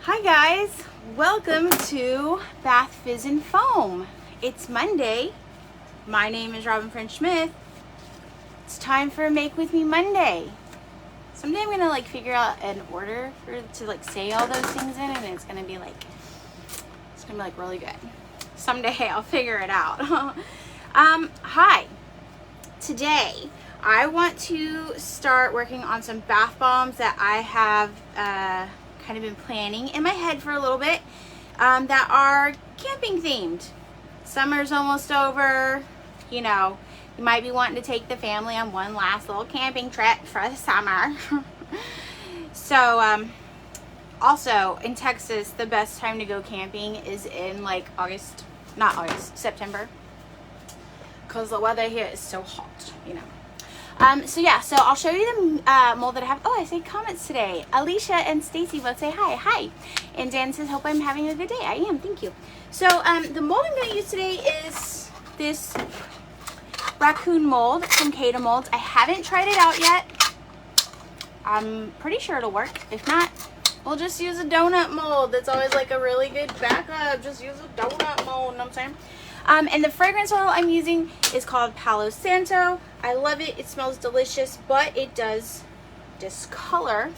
Hi guys, welcome to Bath Fizz and Foam. It's Monday. My name is Robyn Smith. It's time for a Make With Me Monday. Someday I'm gonna figure out an order to say all those things in, and it's gonna be really good. Someday I'll figure it out. Hi. Today I want to start working on some bath bombs that I have kind of been planning in my head for a little bit that are camping themed. Summer's almost over. You know, you might be wanting to take the family on one last little camping trip for the summer. So also in Texas, the best time to go camping is in September, because the weather here is so hot, you know. So I'll show you the mold that I have. Oh, I say comments today. Alicia and Stacy both say hi. Hi. And Dan says, hope I'm having a good day. I am, thank you. So the mold I'm going to use today is this Raccoon mold from Cada molds. I haven't tried it out yet. I'm pretty sure it'll work. If not, we'll just use a donut mold. That's always a really good backup. Just use a donut mold, you know what I'm saying? And the fragrance oil I'm using is called Palo Santo. I love it. It smells delicious, but it does discolor,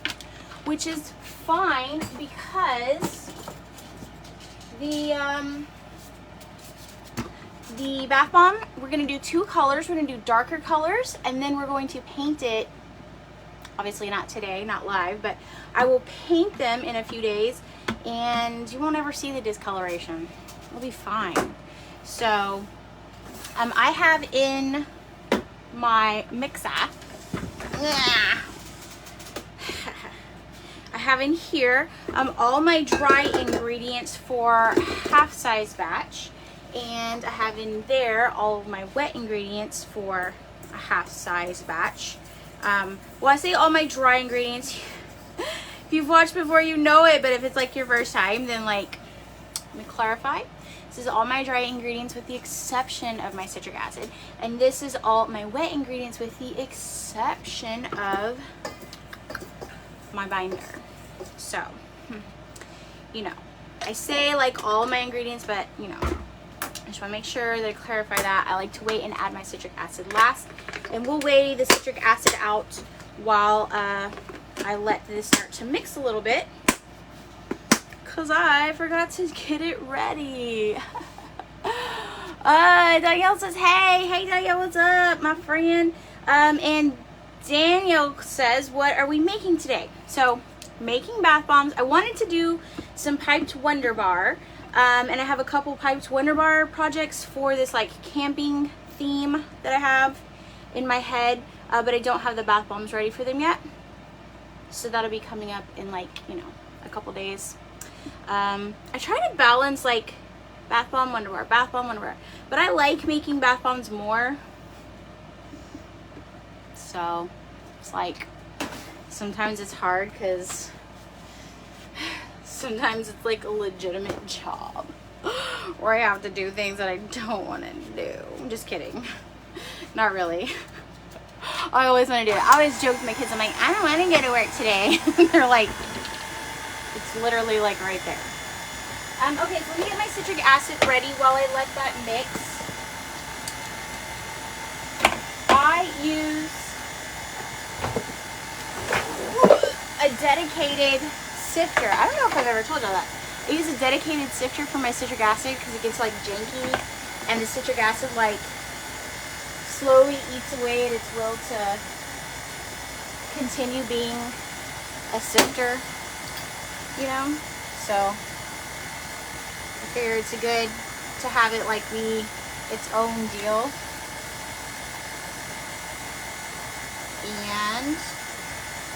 which is fine because the bath bomb, we're going to do two colors. We're going to do darker colors, and then we're going to paint it. Obviously not today, not live, but I will paint them in a few days, and you won't ever see the discoloration. It'll be fine. So I have in my mixer, I have in here all my dry ingredients for half-size batch, and I have in there all of my wet ingredients for a half-size batch. Well, I say all my dry ingredients. If you've watched before, you know it, but if it's your first time, then let me clarify. This is all my dry ingredients with the exception of my citric acid, and this is all my wet ingredients with the exception of my binder. So, you know, I say all my ingredients, but you know, I just want to make sure that I clarify that. I like to wait and add my citric acid last, and we'll weigh the citric acid out while I let this start to mix a little bit, because I forgot to get it ready. Danielle says, hey Danielle, what's up, my friend? And Daniel says, what are we making today? So, making bath bombs. I wanted to do some piped Wonder Bar, and I have a couple piped Wonder Bar projects for this camping theme that I have in my head, but I don't have the bath bombs ready for them yet. So that'll be coming up in a couple days. I try to balance bath bomb, Wonder Bar, bath bomb, Wonder Bar, but I like making bath bombs more. So it's sometimes it's hard because sometimes it's a legitimate job where I have to do things that I don't want to do. I'm just kidding. Not really. I always want to do it. I always joke to my kids, I'm like, I don't want to go to work today. They're like, it's literally right there. Okay, so let me get my citric acid ready while I let that mix. I use a dedicated sifter. I don't know if I've ever told you that. I use a dedicated sifter for my citric acid because it gets janky, and the citric acid slowly eats away at its will to continue being a sifter, you know. So I figure it's good to have it be its own deal. And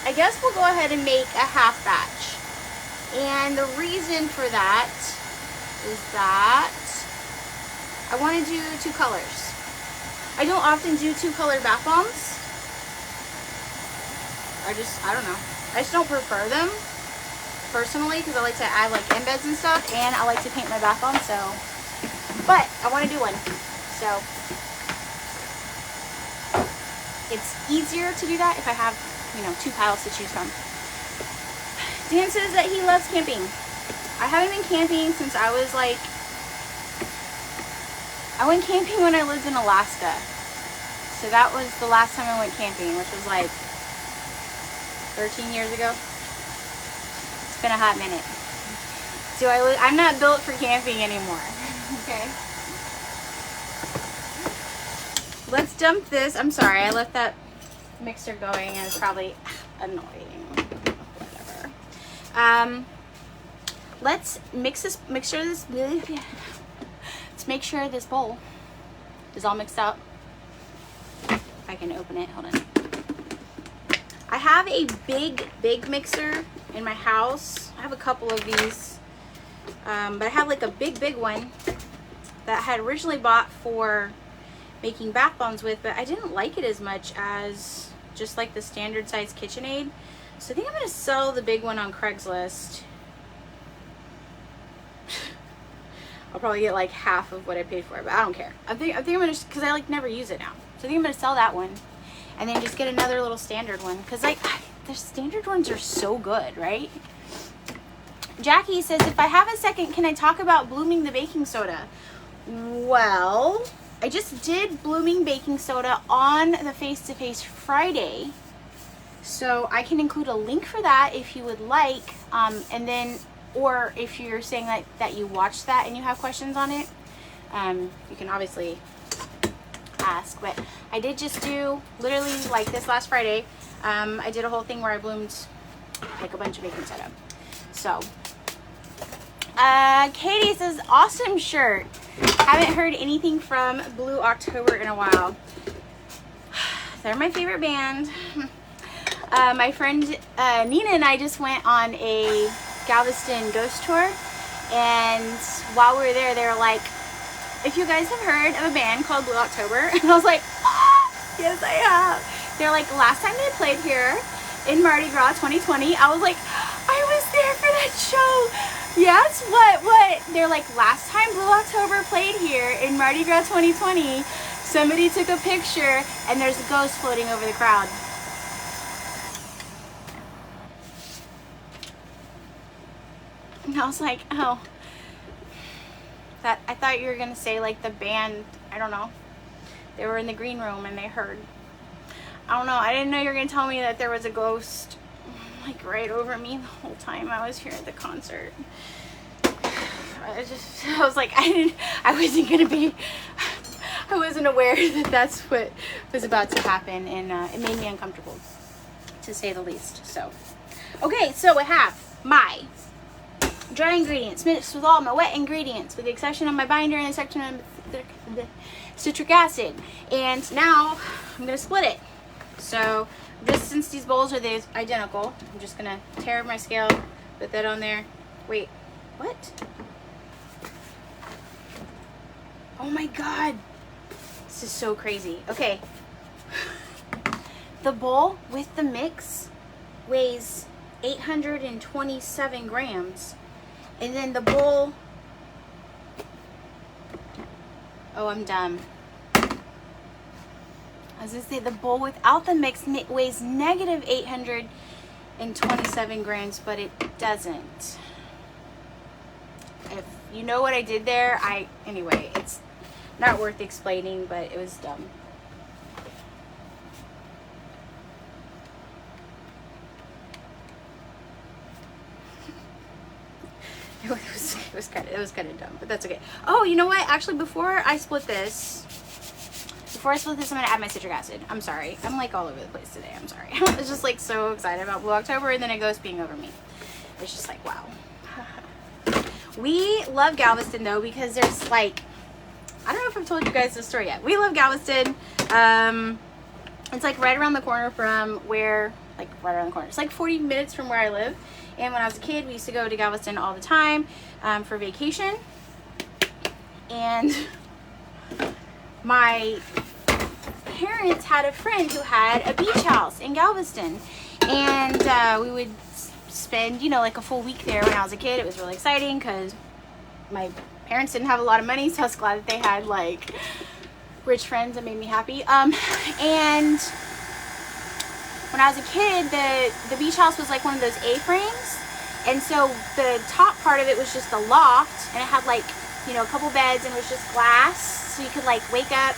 I guess we'll go ahead and make a half batch. And the reason for that is that I want to do two colors. I don't often do two-colored bath bombs. I don't know. I just don't prefer them personally because I like to add embeds and stuff, and I like to paint my bath bomb, so. But I want to do one. So it's easier to do that if I have, two paddles to choose from. Dan says that he loves camping. I haven't been camping since I was like, I went camping when I lived in Alaska. So that was the last time I went camping, which was like 13 years ago. It's been a hot minute. So I'm not built for camping anymore. Okay. Let's dump this. I'm sorry, I left that mixer going and it's probably annoying. Whatever. Let's let's make sure this bowl is all mixed up. If I can open it, hold on. I have a big mixer in my house. I have a couple of these, but I have like a big one that I had originally bought for making bath bombs with, but I didn't like it as much as just like the standard size KitchenAid. So I think I'm gonna sell the big one on Craigslist. I'll probably get like half of what I paid for it, but I don't care. I think I'm gonna, cause I like never use it now. So I think I'm gonna sell that one and then just get another little standard one. Cause like the standard ones are so good, right? Jackie says, if I have a second, can I talk about blooming the baking soda? Well, I just did blooming baking soda on the Face-to-Face Friday. So I can include a link for that if you would like. And then, or if you're saying that you watched that and you have questions on it, you can obviously ask. But I did just do, literally like this last Friday, I did a whole thing where I bloomed like a bunch of baking soda. So, Katie says, awesome shirt. Haven't heard anything from Blue October in a while. They're my favorite band. My friend Nina and I just went on a Galveston ghost tour, and while we were there, they were like, if you guys have heard of a band called Blue October, and I was like, ah, yes I have. They're like, last time they played here in Mardi Gras 2020, I was like, I was there for that show. Yes, what? They're like, last time Blue October played here in Mardi Gras 2020, somebody took a picture and there's a ghost floating over the crowd. And I was like, oh, I thought you were gonna say like the band, I don't know, they were in the green room and they heard. I don't know, I didn't know you were gonna tell me that there was a ghost like right over me the whole time I was here at the concert. I was like, I wasn't aware that that's what was about to happen, and it made me uncomfortable, to say the least. So, okay, so I have my dry ingredients mixed with all my wet ingredients, with the exception of my binder and the section of the citric acid. And now I'm gonna split it. So just since these bowls are identical, I'm just gonna tear my scale, put that on there. Wait, what? Oh my God, this is so crazy. Okay, the bowl with the mix weighs 827 grams. And then the bowl, oh, I'm dumb. I was gonna say the bowl without the mix weighs negative 827 grams, but it doesn't. If you know what I did there, anyway, it's not worth explaining, but it was dumb. It was kind of dumb, but that's okay. Oh, you know what? Actually, before I split this, I'm gonna add my citric acid. I'm sorry. I'm like all over the place today. I'm sorry. I was just like so excited about Blue October, and then a ghost being over me. It's just like, wow. We love Galveston though, because there's like, I don't know if I've told you guys this story yet. We love Galveston. It's like right around the corner from where, like right around the corner. It's like 40 minutes from where I live. And when I was a kid, we used to go to Galveston all the time for vacation. And my parents had a friend who had a beach house in Galveston. And we would spend, you know, like a full week there when I was a kid. It was really exciting because my parents didn't have a lot of money, so I was glad that they had like rich friends that made me happy. And when I was a kid, the beach house was like one of those A-frames, And so the top part of it was just a loft, and it had like, you know, a couple beds, and it was just glass, so you could like wake up,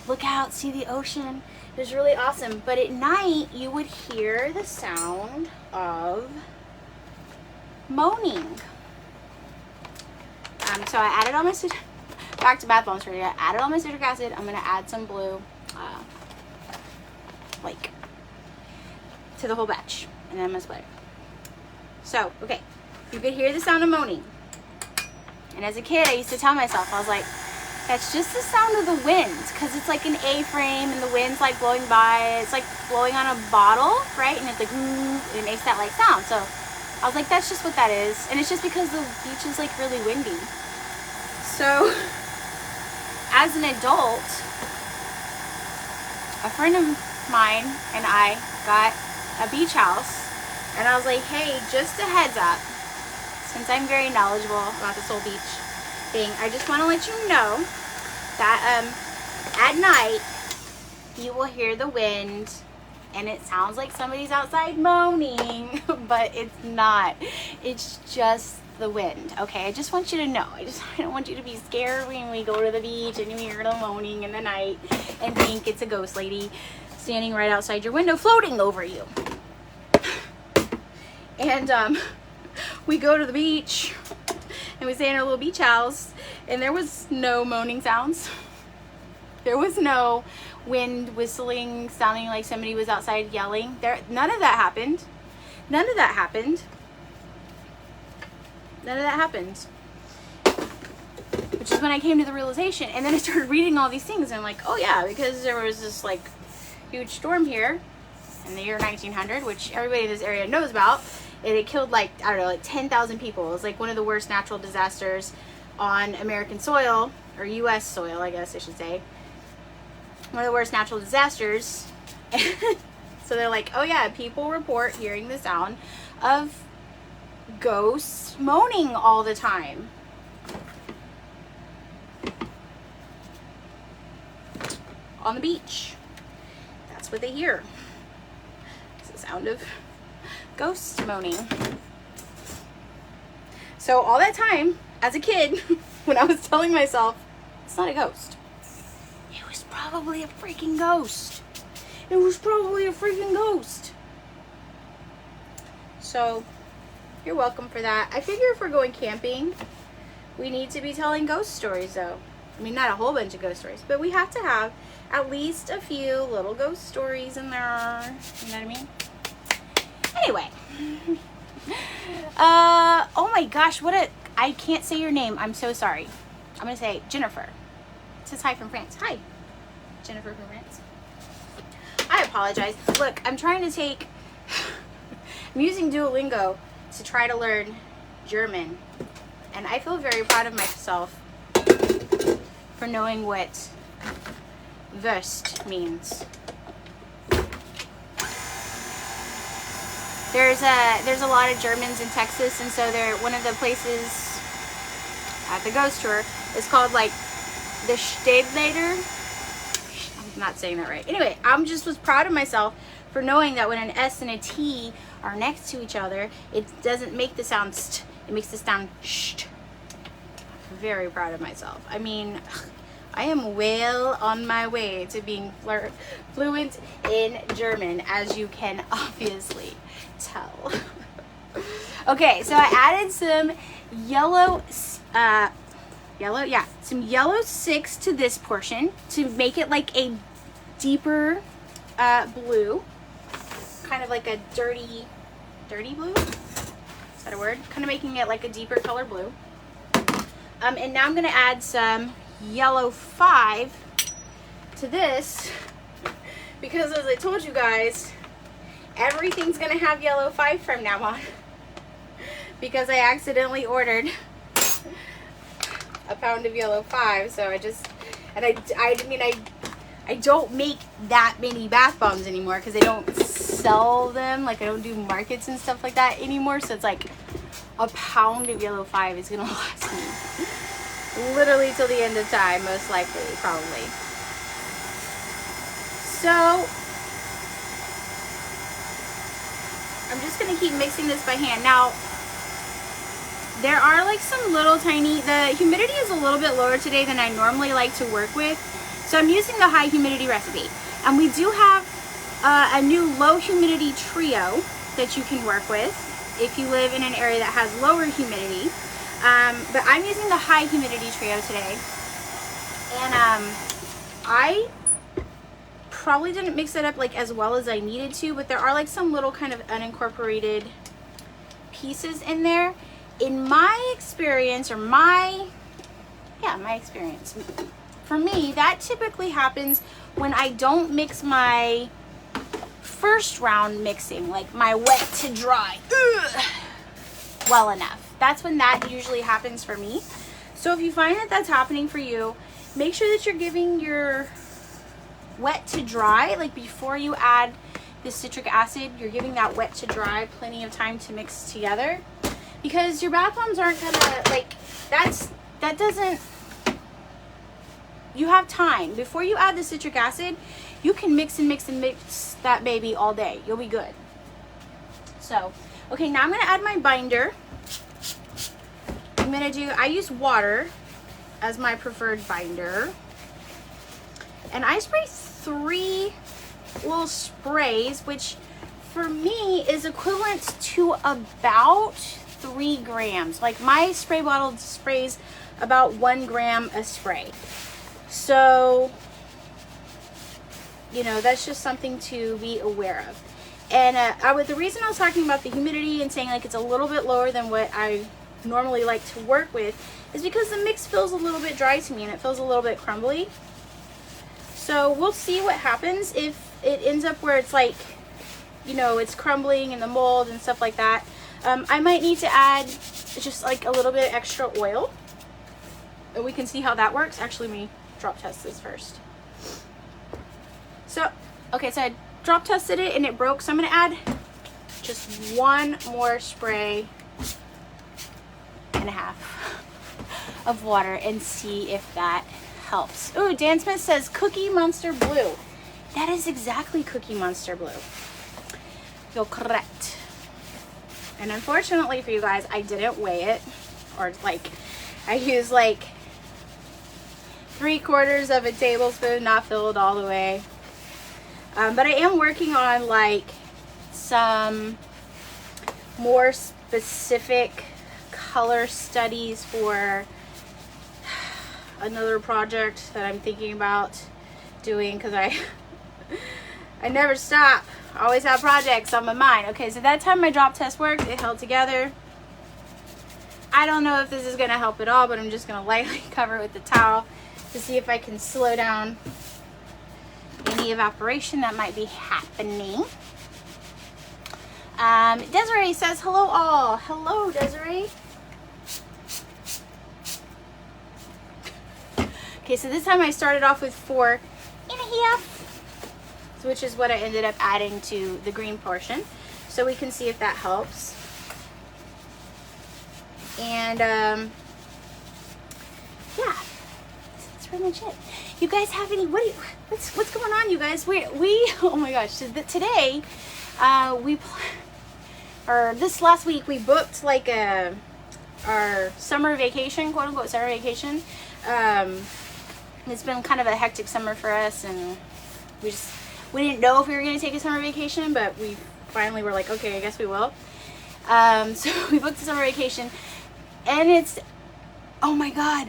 look out, see the ocean. It was really awesome. But at night you would hear the sound of moaning. So I added all my back to bath bombs for you. I added all my citric acid. I'm gonna add some blue like to the whole batch, and then I'm gonna split it. So okay, you could hear the sound of moaning, and as a kid I used to tell myself, I was like, that's just the sound of the wind, because it's like an A-frame and the wind's like blowing by. It's like blowing on a bottle, right? And it's like, and it makes that like sound. So I was like, that's just what that is. And it's just because the beach is like really windy. So as an adult, a friend of mine and I got a beach house, and I was like, hey, just a heads up, since I'm very knowledgeable about this whole beach thing, I just want to let you know that at night you will hear the wind, and it sounds like somebody's outside moaning, but it's not. It's just the wind. Okay, I just want you to know. I don't want you to be scared when we go to the beach and you hear the moaning in the night and think it's a ghost lady standing right outside your window floating over you. And we go to the beach and we stay in our little beach house, and there was no moaning sounds. There was no wind whistling sounding like somebody was outside yelling. None of that happened. None of that happened. None of that happened. Which is when I came to the realization, and then I started reading all these things, and I'm like, oh yeah, because there was this like huge storm here in the year 1900, which everybody in this area knows about, and it killed like, I don't know, like 10,000 people. It was like one of the worst natural disasters on American soil, or US soil, I guess I should say. One of the worst natural disasters. So they're like, oh yeah, people report hearing the sound of ghosts moaning all the time. On the beach. That's what they hear. It's the sound of ghosts moaning. So all that time, as a kid, when I was telling myself, it's not a ghost, it was probably a freaking ghost. It was probably a freaking ghost. So you're welcome for that. I figure if we're going camping, we need to be telling ghost stories though. I mean, not a whole bunch of ghost stories, but we have to have at least a few little ghost stories in there. You know what I mean? Anyway. Oh my gosh, I can't say your name. I'm so sorry. I'm going to say Jennifer. It says hi from France. Hi, Jennifer from France. I apologize. Look, I'm using Duolingo to try to learn German. And I feel very proud of myself for knowing what Wurst means. There's a lot of Germans in Texas, and so one of the places at the ghost tour is called like the Stadtleiter. I'm not saying that right. Anyway, was proud of myself for knowing that when an S and a T are next to each other, it doesn't make the sound st, it makes the sound sht. I'm very proud of myself. I mean, I am well on my way to being fluent in German, as you can obviously tell. Okay, so I added some some yellow 6 to this portion to make it like a deeper blue, kind of like a dirty blue. Is that a word? Kind of making it like a deeper color blue. And now I'm gonna add some yellow 5 to this, because as I told you guys, everything's gonna have yellow 5 from now on, because I accidentally ordered a pound of yellow 5. So I don't make that many bath bombs anymore, because I don't sell them, like I don't do markets and stuff like that anymore. So it's like a pound of yellow 5 is gonna last me literally till the end of time, most likely, probably. So I'm just gonna keep mixing this by hand. Now, There are like some little tiny, the humidity is a little bit lower today than I normally like to work with. So I'm using the high humidity recipe. And we do have a new low humidity trio that you can work with if you live in an area that has lower humidity. But I'm using the high humidity trio today. And I probably didn't mix it up like as well as I needed to, but there are like some little kind of unincorporated pieces in there. In my experience, or my experience, for me, that typically happens when I don't mix my first round mixing, like my wet to dry, well enough. That's when that usually happens for me. So if you find that that's happening for you, make sure that you're giving your wet to dry, like before you add the citric acid, you're giving that wet to dry plenty of time to mix together, because your bath bombs aren't gonna, like, that doesn't, you have time. Before you add the citric acid, you can mix and mix and mix that baby all day. You'll be good. So, okay, now I'm gonna add my binder. I use water as my preferred binder. And I spray 3 little sprays, which for me is equivalent to about 3 grams. Like my spray bottle sprays about 1 gram a spray. So, you know, that's just something to be aware of. And the reason I was talking about the humidity and saying like it's a little bit lower than what I normally like to work with is because the mix feels a little bit dry to me and it feels a little bit crumbly. So we'll see what happens if it ends up where it's like, you know, it's crumbling in the mold and stuff like that. I might need to add just like a little bit extra oil, and we can see how that works. Actually, let me drop test this first. So, okay, so I drop tested it and it broke. So I'm gonna add just 1 more spray and a half of water and see if that helps. Ooh, Dan Smith says Cookie Monster Blue. That is exactly Cookie Monster Blue. You're correct. And unfortunately for you guys, I didn't weigh it, or like I used like 3/4 of a tablespoon, not filled all the way. But I am working on like some more specific color studies for another project that I'm thinking about doing, because I never stop. I always have projects on my mind. Okay, so that time my drop test worked. It held together. I don't know if this is going to help at all, but I'm just going to lightly cover it with the towel to see if I can slow down any evaporation that might be happening. Desiree says hello all. Hello, Desiree. Okay, so this time I started off with 4.5, which is what I ended up adding to the green portion. So we can see if that helps. And yeah, that's pretty much it. You guys have any, what's going on, you guys? We oh my gosh, so today this last week we booked like our summer vacation, quote unquote summer vacation. It's been kind of a hectic summer for us, and we didn't know if we were going to take a summer vacation, but we finally were like, okay, I guess we will. So we booked a summer vacation, and it's, oh my god,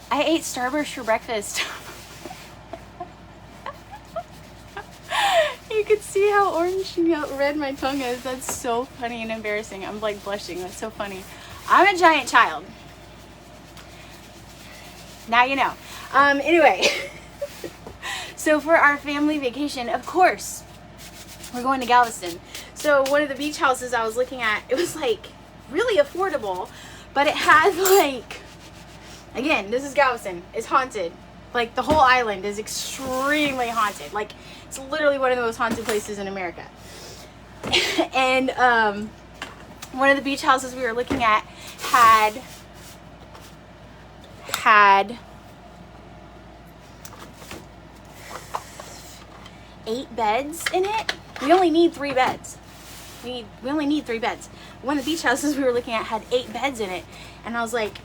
I ate Starburst for breakfast. You can see how orange and red my tongue is. That's so funny and embarrassing. I'm like blushing. That's so funny. I'm a giant child. Now you know. Anyway, so for our family vacation, of course, we're going to Galveston. So one of the beach houses I was looking at, it was like really affordable, but it had like, again, this is Galveston, it's haunted. Like the whole island is extremely haunted. Like it's literally one of the most haunted places in America. And one of the beach houses we were looking at had 8 beds in it. We only need 3 beds. we only need 3 beds. One of the beach houses we were looking at had 8 beds in it. And I was like,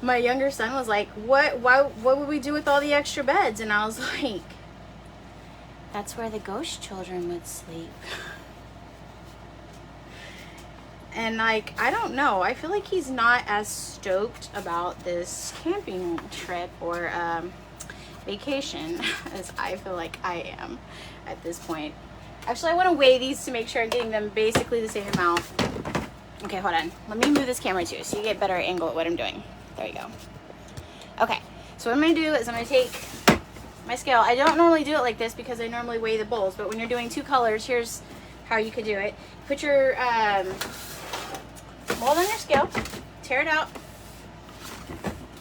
my younger son was like, what would we do with all the extra beds? And I was like, that's where the ghost children would sleep. And like, I don't know, I feel like he's not as stoked about this camping trip or vacation as I feel like I am at this point. Actually, I want to weigh these to make sure I'm getting them basically the same amount. Okay, hold on. Let me move this camera too so you get better angle at what I'm doing. There you go. Okay, so what I'm going to do is I'm going to take my scale. I don't normally do it like this because I normally weigh the bowls, but when you're doing 2 colors, here's how you could do it. Put your mold on your scale, tear it out,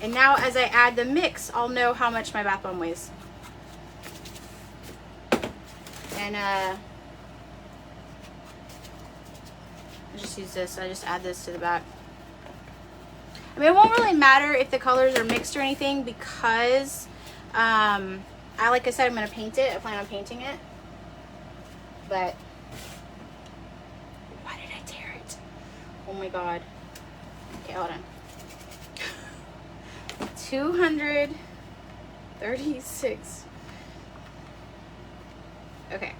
and now as I add the mix, I'll know how much my bath bomb weighs. And I just use this. I just add this to the back. I mean, it won't really matter if the colors are mixed or anything because like I said, I'm going to paint it. I plan on painting it. But why did I tear it? Oh my god. Okay, hold on. 236. Okay.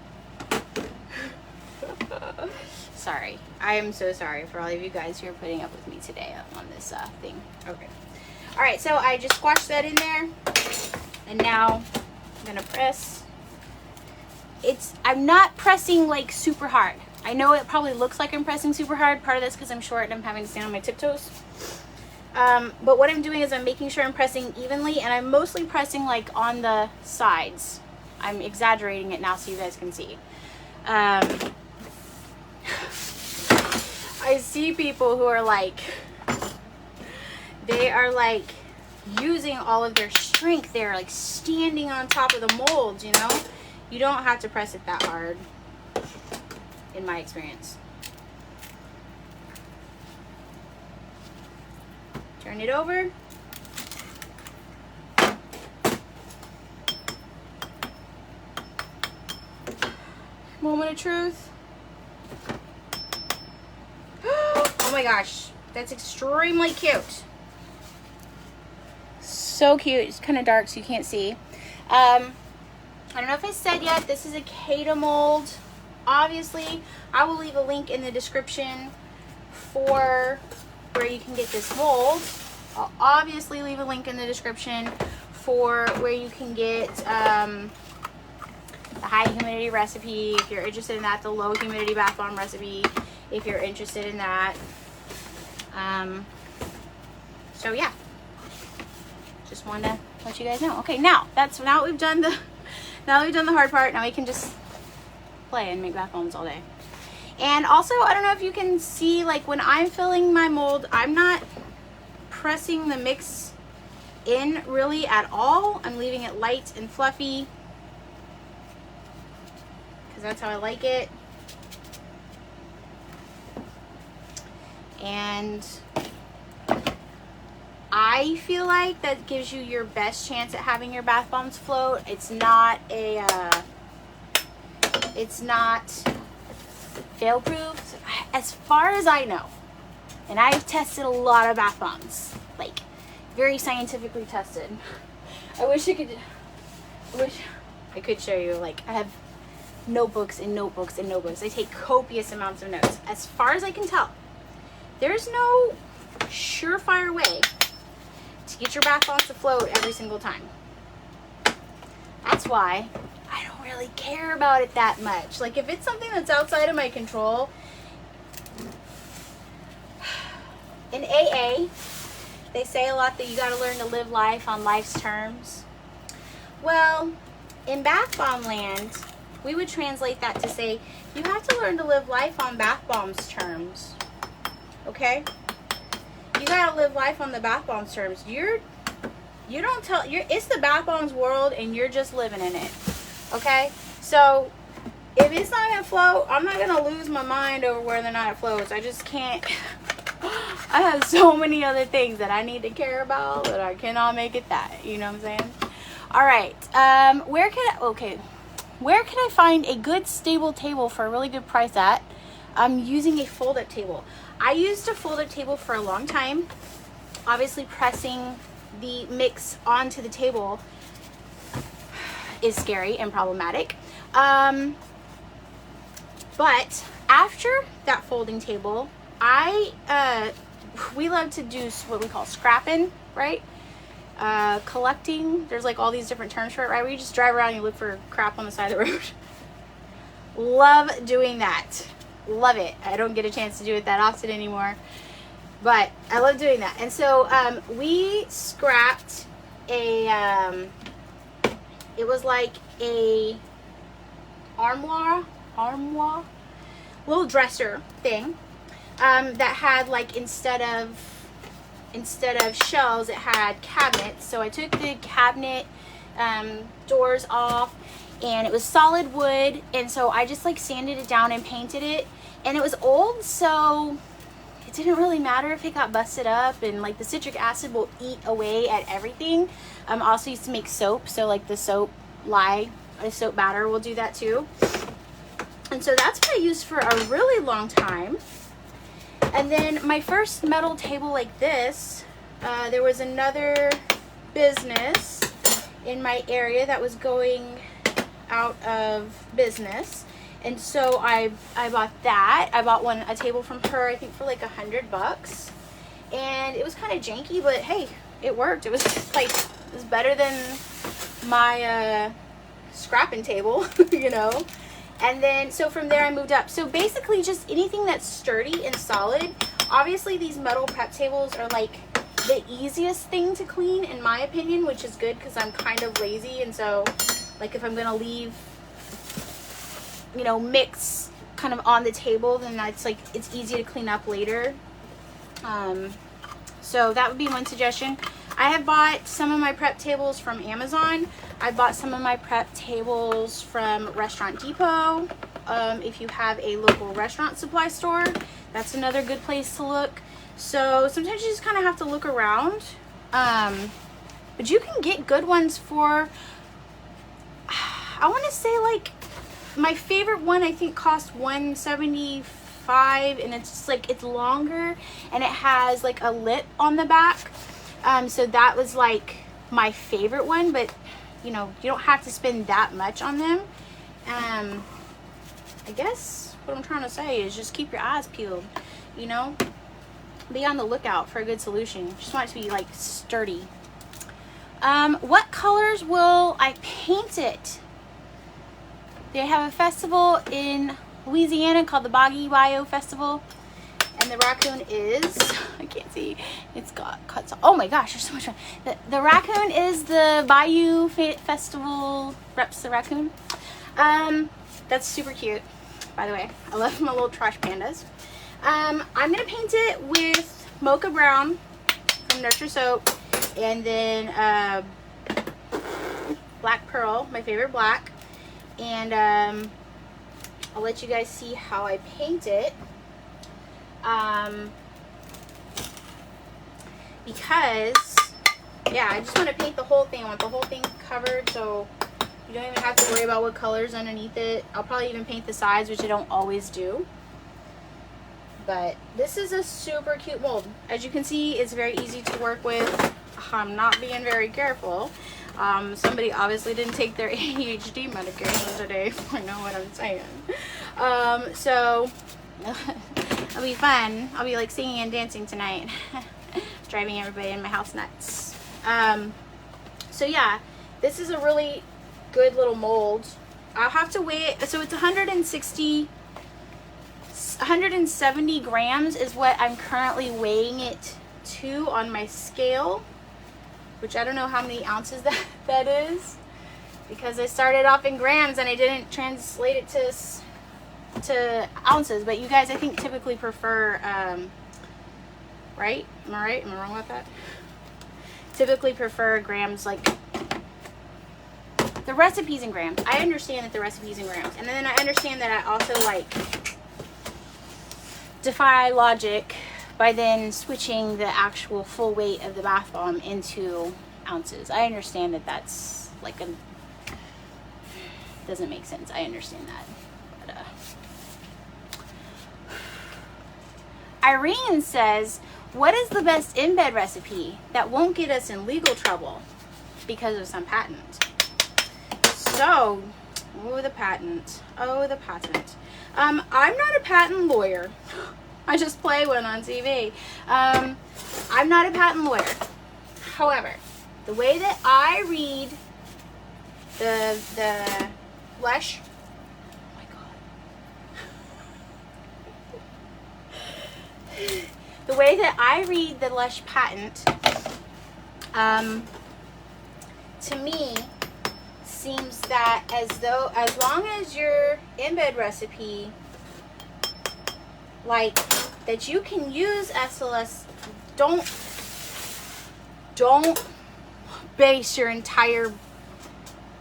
Sorry. I am so sorry for all of you guys who are putting up with me today on this thing. Okay. Alright, so I just squashed that in there. And now I'm going to press. I'm not pressing like super hard. I know it probably looks like I'm pressing super hard. Part of that's because I'm short and I'm having to stand on my tiptoes. But what I'm doing is I'm making sure I'm pressing evenly, and I'm mostly pressing like on the sides. I'm exaggerating it now so you guys can see. I see people who are like, they are like using all of their strength. They're like standing on top of the molds, you know? You don't have to press it that hard, in my experience. Turn it over. Moment of truth. Oh my gosh, that's extremely cute. So cute. It's kind of dark so you can't see. I don't know if I said yet, this is a Cada mold. Obviously, I will leave a link in the description for where you can get this mold. I'll obviously leave a link in the description for where you can get the high humidity recipe if you're interested in that, the low humidity bath bomb recipe if you're interested in that. So yeah, just wanted to let you guys know. Okay, now we've done the hard part. Now we can just play and make bath bombs all day. And also, I don't know if you can see, like when I'm filling my mold, I'm not pressing the mix in really at all. I'm leaving it light and fluffy because that's how I like it. And I feel like that gives you your best chance at having your bath bombs float. It's not fail-proof as far as I know. And I've tested a lot of bath bombs, like very scientifically tested. I wish I could show you. Like, I have notebooks and notebooks and notebooks. I take copious amounts of notes. As far as I can tell, there's no surefire way to get your bath bombs to float every single time. That's why I don't really care about it that much. Like, if it's something that's outside of my control, in AA, they say a lot that you got to learn to live life on life's terms. Well, in bath bomb land, we would translate that to say you have to learn to live life on bath bombs terms. Okay? You got to live life on the bath bombs terms. It's the bath bombs world and you're just living in it. Okay? So, if it's not going to float, I'm not going to lose my mind over whether or not it floats. I just can't. I have so many other things that I need to care about that I cannot make it that. You know what I'm saying? Alright. Okay. where can I find a good stable table for a really good price at? I'm using a fold-up table. I used a fold-up table for a long time. Obviously, pressing the mix onto the table is scary and problematic. But after that folding table, we love to do what we call scrapping, right? Collecting. There's like all these different terms for it, right? Where you just drive around and you look for crap on the side of the road. Love doing that. Love it. I don't get a chance to do it that often anymore, but I love doing that. And so we scrapped a it was like a armoire little dresser thing that had, like, instead of shelves, it had cabinets. So I took the cabinet doors off, and it was solid wood, and so I just like sanded it down and painted it. And it was old, so it didn't really matter if it got busted up, and like the citric acid will eat away at everything. Also used to make soap, so like the soap batter will do that too. And so that's what I used for a really long time. And then my first metal table like this, there was another business in my area that was going out of business, and so I bought that. I bought a table from her, I think for like $100, and it was kind of janky, but hey, it worked. It was like, it was better than my scrapping table, you know. And then so from there I moved up. So basically just anything that's sturdy and solid. Obviously these metal prep tables are like the easiest thing to clean in my opinion, which is good because I'm kind of lazy. And so like if I'm gonna leave, you know, mix kind of on the table, then that's like, it's easy to clean up later. So that would be one suggestion. I have bought some of my prep tables from Amazon. I bought some of my prep tables from Restaurant Depot. If you have a local restaurant supply store, that's another good place to look. So sometimes you just kind of have to look around. But you can get good ones for, I want to say like, my favorite one I think cost $175, and it's just like, it's longer and it has like a lip on the back. So that was like my favorite one, but you know, you don't have to spend that much on them. I guess what I'm trying to say is just keep your eyes peeled, you know, be on the lookout for a good solution. Just want it to be like sturdy. What colors will I paint it? They have a festival in Louisiana called the Boggy Bayou Festival. And the Raccoon is, I can't see, it's got cuts off. Oh my gosh, there's so much. The Raccoon is the Bayou Festival, reps the Raccoon. That's super cute, by the way. I love my little trash pandas. I'm going to paint it with Mocha Brown from Nurture Soap. And then Black Pearl, my favorite black. And I'll let you guys see how I paint it. Because, yeah, I just want to paint the whole thing. I want the whole thing covered, so you don't even have to worry about what colors underneath it. I'll probably even paint the sides, which I don't always do. But this is a super cute mold. As you can see, it's very easy to work with. I'm not being very careful. Somebody obviously didn't take their ADHD medication today, if I know what I'm saying. So it'll be fun. I'll be like singing and dancing tonight. Driving everybody in my house nuts. So yeah, this is a really good little mold. I'll have to weigh it. So it's 170 grams is what I'm currently weighing it to on my scale, which I don't know how many ounces that is, because I started off in grams and I didn't translate it to ounces. But you guys, I think, typically prefer right? Am I right? Am I wrong about that? Typically prefer grams, like the recipes in grams. I understand that the recipes in grams, and then I understand that I also like defy logic by then switching the actual full weight of the bath bomb into ounces. I understand that that's like doesn't make sense. I understand that. But, Irene says, what is the best in-bed recipe that won't get us in legal trouble because of some patent? So, oh, the patent. Oh, the patent. I'm not a patent lawyer. I just play one on TV. I'm not a patent lawyer. However, the way that I read the Lesh, oh my God. The way that I read the Lesh patent, to me, seems that as long as your in-bed recipe, like, that you can use SLS, don't base your entire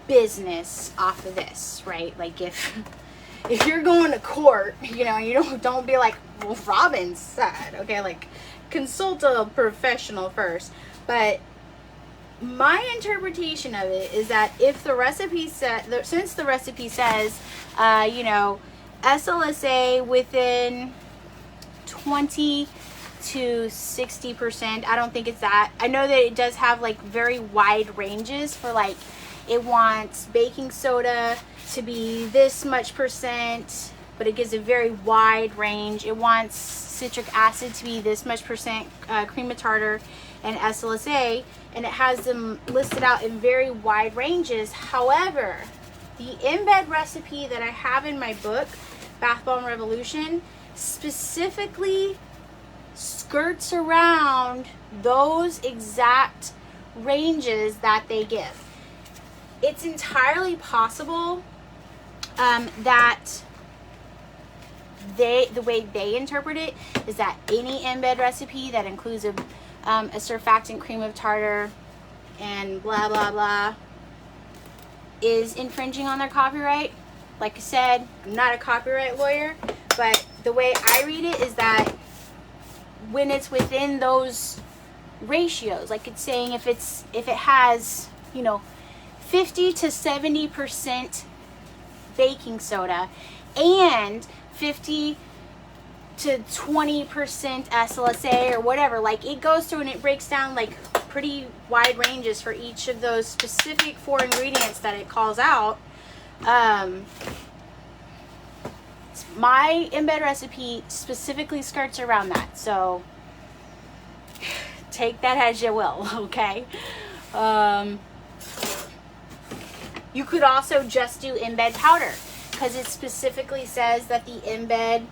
business off of this, right? Like, if you're going to court, you know, you don't be like, well, Robyn said, okay, like, consult a professional first. But my interpretation of it is that if the recipe since the recipe says, you know, SLSA within 20 to 60%, I don't think it's that. I know that it does have like very wide ranges for, like, it wants baking soda to be this much percent, but it gives a very wide range. It wants citric acid to be this much percent, cream of tartar and SLSA, and it has them listed out in very wide ranges. However, the in-bed recipe that I have in my book, Bath Bomb Revolution, specifically skirts around those exact ranges that they give. It's entirely possible that the way they interpret it is that any in-bed recipe that includes a surfactant, cream of tartar, and blah blah blah is infringing on their copyright. Like I said, I'm not a copyright lawyer, but the way I read it is that when it's within those ratios, like it's saying if it has, you know, 50 to 70% baking soda and 50 to 20% SLSA or whatever, like, it goes through and it breaks down like pretty wide ranges for each of those specific 4 ingredients that it calls out. My in-bed recipe specifically skirts around that, so take that as you will, okay? You could also just do in-bed powder, because it specifically says that the in-bed,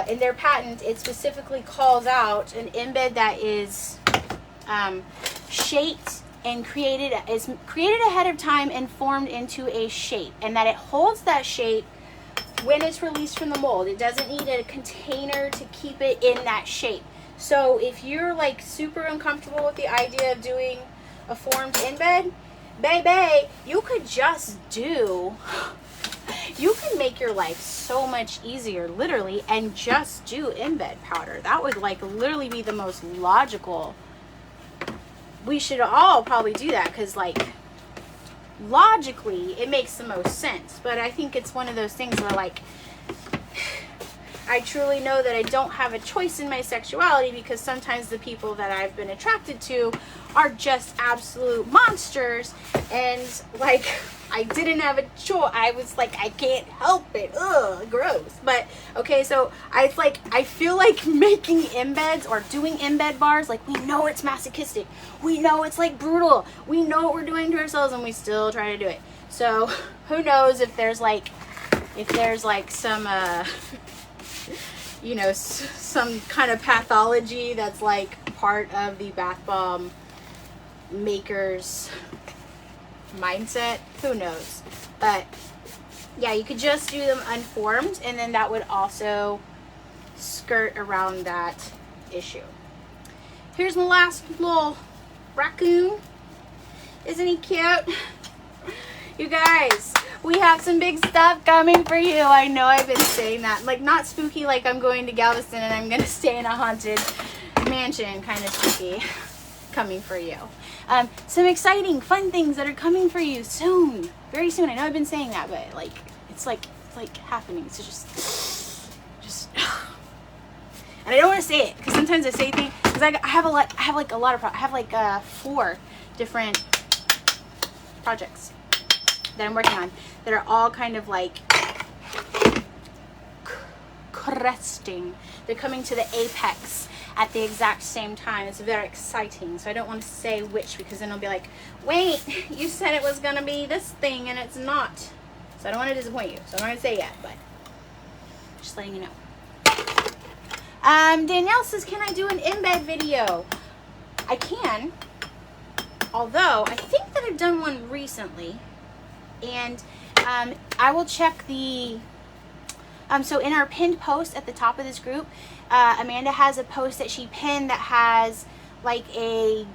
in their patent, it specifically calls out an in-bed that is shaped and created ahead of time and formed into a shape, and that it holds that shape when it's released from the mold. It doesn't need a container to keep it in that shape. So if you're like super uncomfortable with the idea of doing a formed in-bed, baby, you could just do, you can make your life so much easier, literally, and just do in-bed powder. That would like literally be the most logical. We should all probably do that, because like logically it makes the most sense. But I think it's one of those things where, like, I truly know that I don't have a choice in my sexuality, because sometimes the people that I've been attracted to are just absolute monsters, and like I didn't have a choice. I was like, I can't help it. Ugh, gross. But okay, so I feel like making embeds or doing embed bars, like, we know it's masochistic, we know it's like brutal, we know what we're doing to ourselves, and we still try to do it. So who knows if there's like some you know, some kind of pathology that's like part of the bath bomb maker's mindset. Who knows? But yeah, you could just do them unformed, and then that would also skirt around that issue. Here's my last little raccoon. Isn't he cute? You guys, we have some big stuff coming for you. I know I've been saying that. Like, not spooky like I'm going to Galveston and I'm going to stay in a haunted mansion, kind of spooky, coming for you. Some exciting, fun things that are coming for you soon. very soon. I know I've been saying that, but like it's like happening. It's just and I don't want to say it because sometimes I say things because I have like 4 different projects that I'm working on that are all kind of like cresting. They're coming to the apex at the exact same time. It's very exciting. So I don't want to say which because then I'll be like, wait, you said it was gonna be this thing and it's not. So I don't want to disappoint you. So I'm not gonna say it yet, but just letting you know. Danielle says, can I do an embed video? I can, although I think that I've done one recently, and I will check the so in our pinned post at the top of this group, Amanda has a post that she pinned that has like a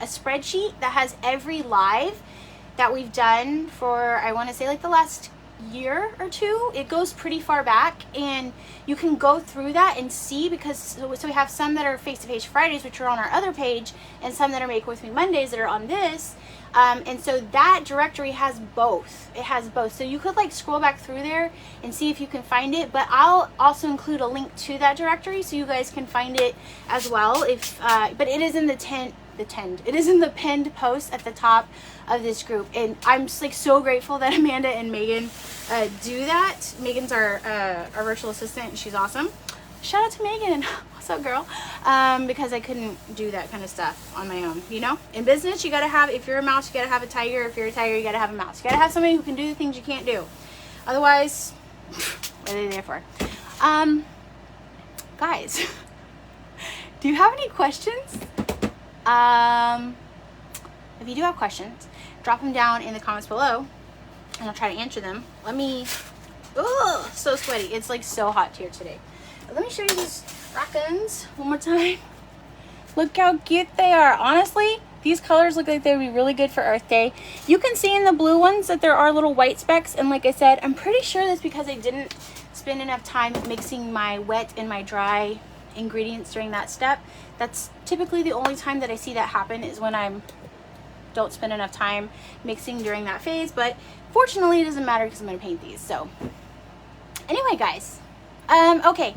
spreadsheet that has every live that we've done for, I want to say like the last year or 2. It goes pretty far back, and you can go through that and see, because so we have some that are face-to-face Fridays, which are on our other page, and some that are Make With Me Mondays that are on this. And so that directory has both. It has both. So you could like scroll back through there and see if you can find it, but I'll also include a link to that directory so you guys can find it as well. If but it is in it is in the pinned post at the top of this group, and I'm just like so grateful that Amanda and Megan do that. Megan's our virtual assistant, and she's awesome. Shout out to Megan. What's up, girl? Because I couldn't do that kind of stuff on my own. You know, in business, you gotta have, if you're a mouse, you gotta have a tiger. If you're a tiger, you gotta have a mouse. You gotta have somebody who can do the things you can't do. Otherwise, what are they there for? Guys, do you have any questions? If you do have questions, drop them down in the comments below, and I'll try to answer them. Let me, oh, so sweaty. It's like so hot here today. Let me show you these raccoons one more time. Look how cute they are. Honestly, these colors look like they would be really good for Earth Day. You can see in the blue ones that there are little white specks, and like I said, I'm pretty sure that's because I didn't spend enough time mixing my wet and my dry ingredients during that step. That's typically the only time that I see that happen, is when I don't spend enough time mixing during that phase. But fortunately, it doesn't matter because I'm going to paint these. So anyway, guys, okay.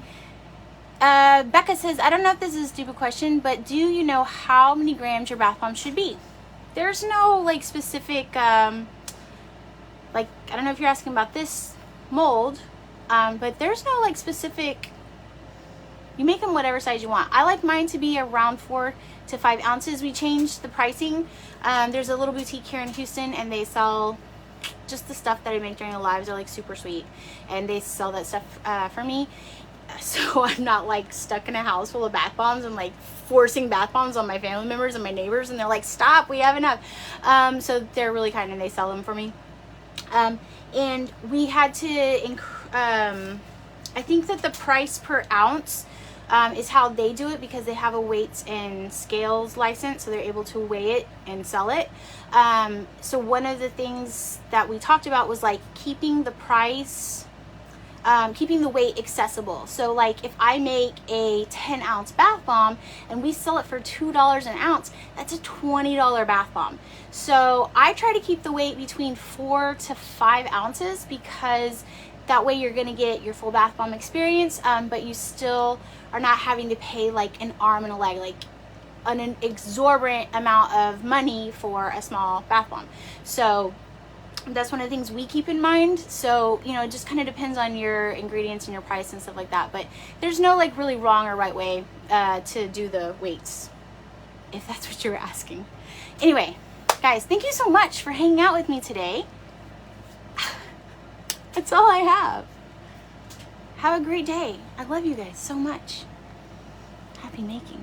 Becca says, I don't know if this is a stupid question, but do you know how many grams your bath bomb should be? There's no like specific, like, I don't know if you're asking about this mold, but there's no like specific, you make them whatever size you want. I like mine to be around 4 to 5 ounces. We changed the pricing. There's a little boutique here in Houston, and they sell just the stuff that I make during the lives. They're like super sweet, and they sell that stuff for me. So I'm not like stuck in a house full of bath bombs and like forcing bath bombs on my family members and my neighbors, and they're like, stop, we have enough. So they're really kind, and they sell them for me. And we had to, I think that the price per ounce is how they do it, because they have a weights and scales license, so they're able to weigh it and sell it. So one of the things that we talked about was like keeping the price, keeping the weight accessible. So like if I make a 10-ounce bath bomb and we sell it for $2 an ounce, that's a $20 bath bomb. So I try to keep the weight between 4 to 5 ounces, because that way you're gonna get your full bath bomb experience, but you still are not having to pay like an arm and a leg, like an exorbitant amount of money for a small bath bomb. So that's one of the things we keep in mind. So, you know, it just kind of depends on your ingredients and your price and stuff like that. But there's no like really wrong or right way to do the weights, if that's what you were asking. Anyway, guys, thank you so much for hanging out with me today. That's all I have. Have a great day. I love you guys so much. Happy making.